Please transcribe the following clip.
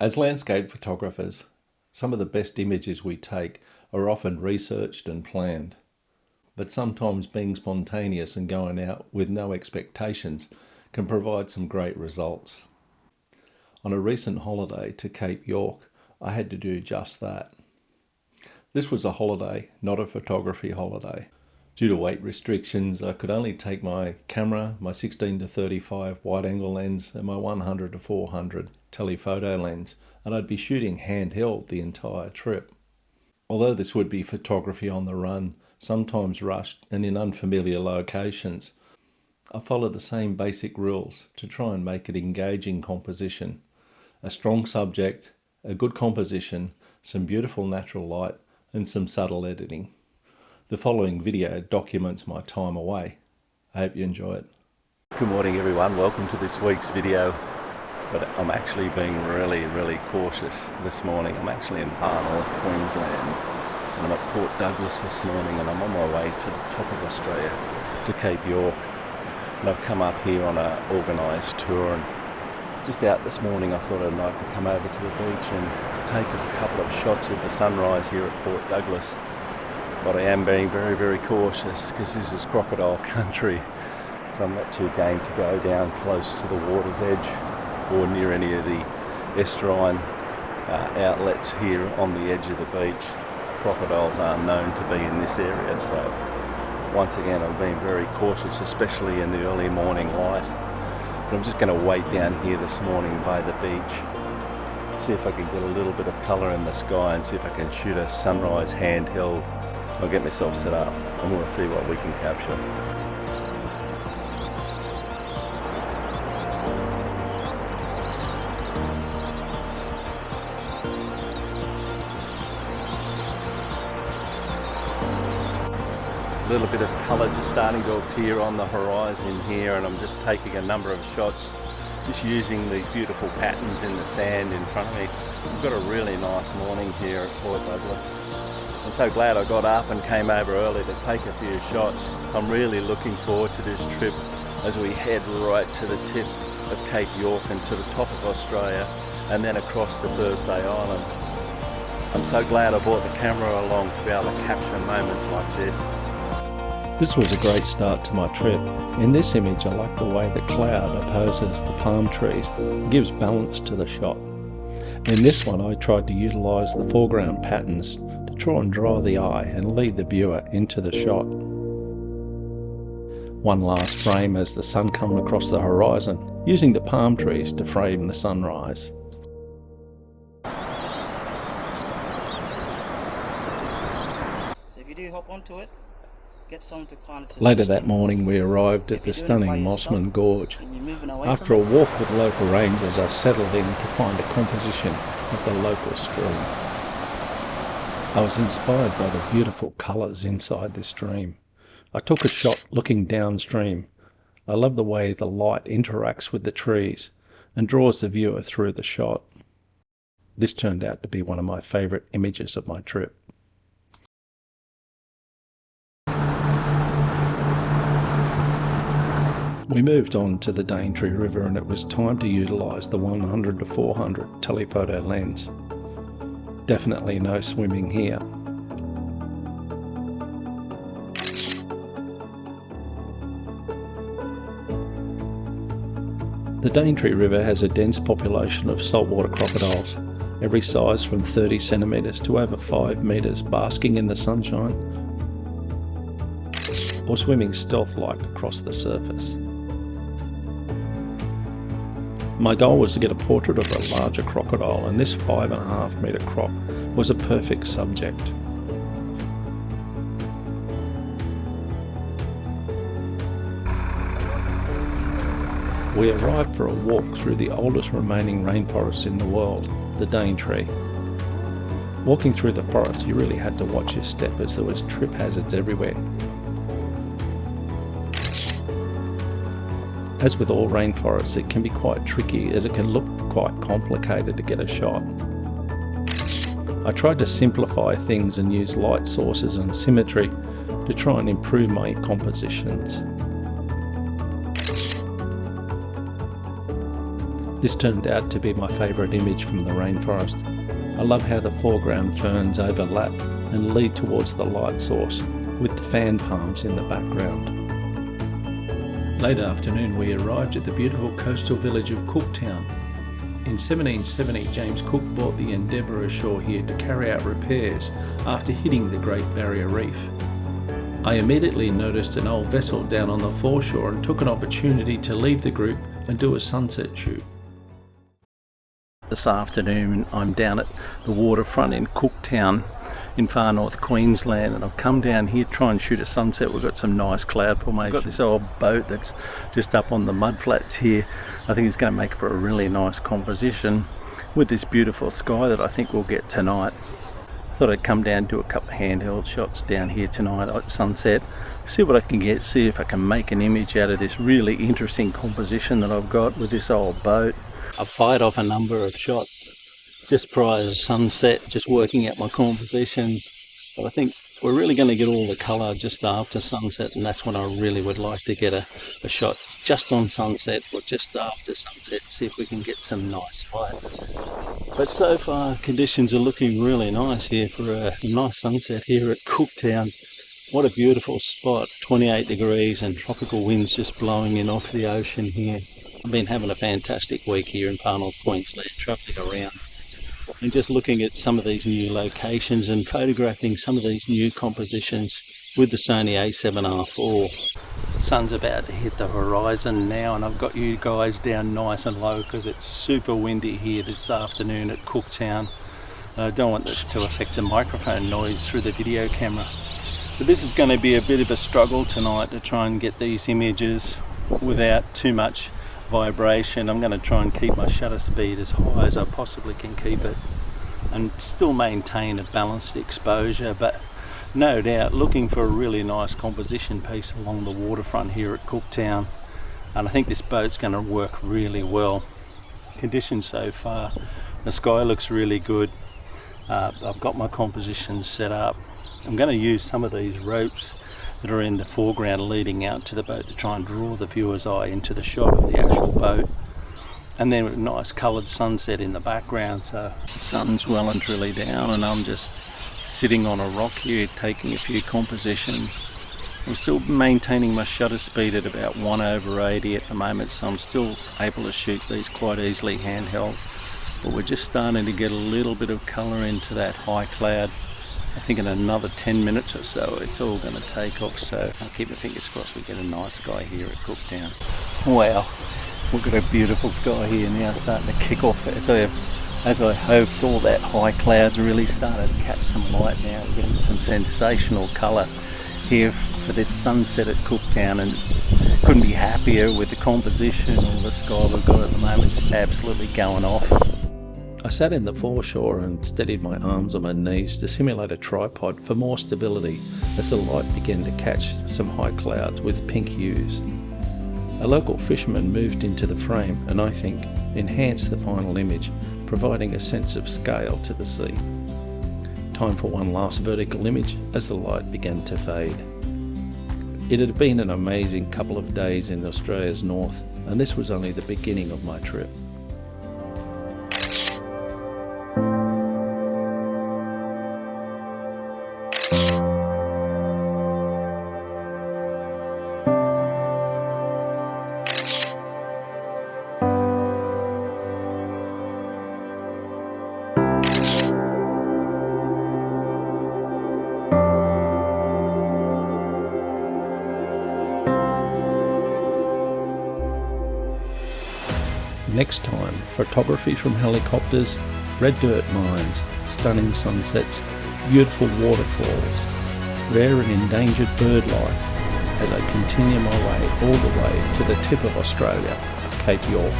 As landscape photographers, some of the best images we take are often researched and planned. But sometimes being spontaneous and going out with no expectations can provide some great results. On a recent holiday to Cape York, I had to do just that. This was a holiday, not a photography holiday. Due to weight restrictions, I could only take my camera, my 16-35 wide-angle lens and my 100-400 telephoto lens, and I'd be shooting handheld the entire trip. Although this would be photography on the run, sometimes rushed and in unfamiliar locations, I followed the same basic rules to try and make it engaging composition. A strong subject, a good composition, some beautiful natural light, and some subtle editing. The following video documents my time away. I hope you enjoy it. Good morning everyone, welcome to this week's video. But I'm actually being really cautious this morning. I'm actually in far north Queensland and I'm at Port Douglas this morning and I'm on my way to the top of Australia, to Cape York. And I've come up here on an organised tour, and just out this morning I thought I'd like to come over to the beach and take a couple of shots of the sunrise here at Port Douglas. But I am being very cautious because this is crocodile country, so I'm not too game to go down close to the water's edge or near any of the estuarine outlets here on the edge of the beach. Crocodiles are known to be in this area, so once again I'm being very cautious, especially in the early morning light. But I'm just going to wait down here this morning by the beach, see if I can get a little bit of colour in the sky and see if I can shoot a sunrise handheld. I'll get myself set up and we'll see what we can capture. A little bit of colour just starting to appear on the horizon here, and I'm just taking a number of shots just using these beautiful patterns in the sand in front of me. We've got a really nice morning here at Port Douglas. I'm so glad I got up and came over early to take a few shots. I'm really looking forward to this trip as we head right to the tip of Cape York and to the top of Australia and then across to Thursday Island. I'm so glad I brought the camera along to be able to capture moments like this. This was a great start to my trip. In this image I like the way the cloud opposes the palm trees, gives balance to the shot. In this one I tried to utilise the foreground patterns to try and draw the eye and lead the viewer into the shot. One last frame as the sun comes across the horizon, using the palm trees to frame the sunrise. So if you do hop onto it, get someone to kind of Later that morning we arrived at the stunning Mossman Gorge. After a walk with local rangers I settled in to find a composition of the local stream. I was inspired by the beautiful colours inside this stream. I took a shot looking downstream. I love the way the light interacts with the trees and draws the viewer through the shot. This turned out to be one of my favourite images of my trip. We moved on to the Daintree River and it was time to utilise the 100-400 telephoto lens. Definitely no swimming here. The Daintree River has a dense population of saltwater crocodiles, every size from 30 centimetres to over 5 metres, basking in the sunshine or swimming stealth-like across the surface. My goal was to get a portrait of a larger crocodile, and this 5.5 metre croc was a perfect subject. We arrived for a walk through the oldest remaining rainforest in the world, the Daintree. Walking through the forest, you really had to watch your step as there was trip hazards everywhere. As with all rainforests, it can be quite tricky as it can look quite complicated to get a shot. I tried to simplify things and use light sources and symmetry to try and improve my compositions. This turned out to be my favourite image from the rainforest. I love how the foreground ferns overlap and lead towards the light source, with the fan palms in the background. Late afternoon we arrived at the beautiful coastal village of Cooktown. In 1770, James Cook brought the Endeavour ashore here to carry out repairs after hitting the Great Barrier Reef. I immediately noticed an old vessel down on the foreshore and took an opportunity to leave the group and do a sunset shoot. This afternoon I'm down at the waterfront in Cooktown in far north Queensland, and I've come down here to try and shoot a sunset. We've got some nice cloud formation. I've got this old boat that's just up on the mudflats here. I think it's going to make for a really nice composition with this beautiful sky that I think we'll get tonight. Thought I'd come down and do a couple of handheld shots down here tonight at sunset, see what I can get, see if I can make an image out of this really interesting composition that I've got with this old boat. I've fired off a number of shots just prior to sunset, just working out my compositions, but I think we're really going to get all the colour just after sunset, and that's when I really would like to get a shot just on sunset or just after sunset, see if we can get some nice light. But so far conditions are looking really nice here for a nice sunset here at Cooktown. What a beautiful spot, 28 degrees and tropical winds just blowing in off the ocean here. I've been having a fantastic week here in far north Queensland, travelling around and just looking at some of these new locations and photographing some of these new compositions with the Sony A7R IV. The sun's about to hit the horizon now, and I've got you guys down nice and low because it's super windy here this afternoon at Cooktown. I don't want this to affect the microphone noise through the video camera. But this is going to be a bit of a struggle tonight to try and get these images without too much vibration. I'm going to try and keep my shutter speed as high as I possibly can keep it and still maintain a balanced exposure, but no doubt looking for a really nice composition piece along the waterfront here at Cooktown, and I think this boat's going to work really well. Conditions so far, the sky looks really good. I've got my compositions set up. I'm going to use some of these ropes that are in the foreground leading out to the boat to try and draw the viewer's eye into the shot of the actual boat, and then a nice coloured sunset in the background. So the sun's well and truly down, and I'm just sitting on a rock here taking a few compositions. I'm still maintaining my shutter speed at about 1/80 at the moment, so I'm still able to shoot these quite easily handheld, but we're just starting to get a little bit of colour into that high cloud. I think in another 10 minutes or so it's all going to take off, so I'll keep my fingers crossed we get a nice sky here at Cooktown. Wow, we've got a beautiful sky here now starting to kick off as I hoped. All that high clouds really started to catch some light now. We're getting some sensational colour here for this sunset at Cooktown, and couldn't be happier with the composition. All the sky we've got at the moment just absolutely going off. I sat in the foreshore and steadied my arms on my knees to simulate a tripod for more stability as the light began to catch some high clouds with pink hues. A local fisherman moved into the frame and I think enhanced the final image, providing a sense of scale to the sea. Time for one last vertical image as the light began to fade. It had been an amazing couple of days in Australia's north, and this was only the beginning of my trip. Next time, photography from helicopters, red dirt mines, stunning sunsets, beautiful waterfalls, rare and endangered bird life as I continue my way all the way to the tip of Australia, Cape York.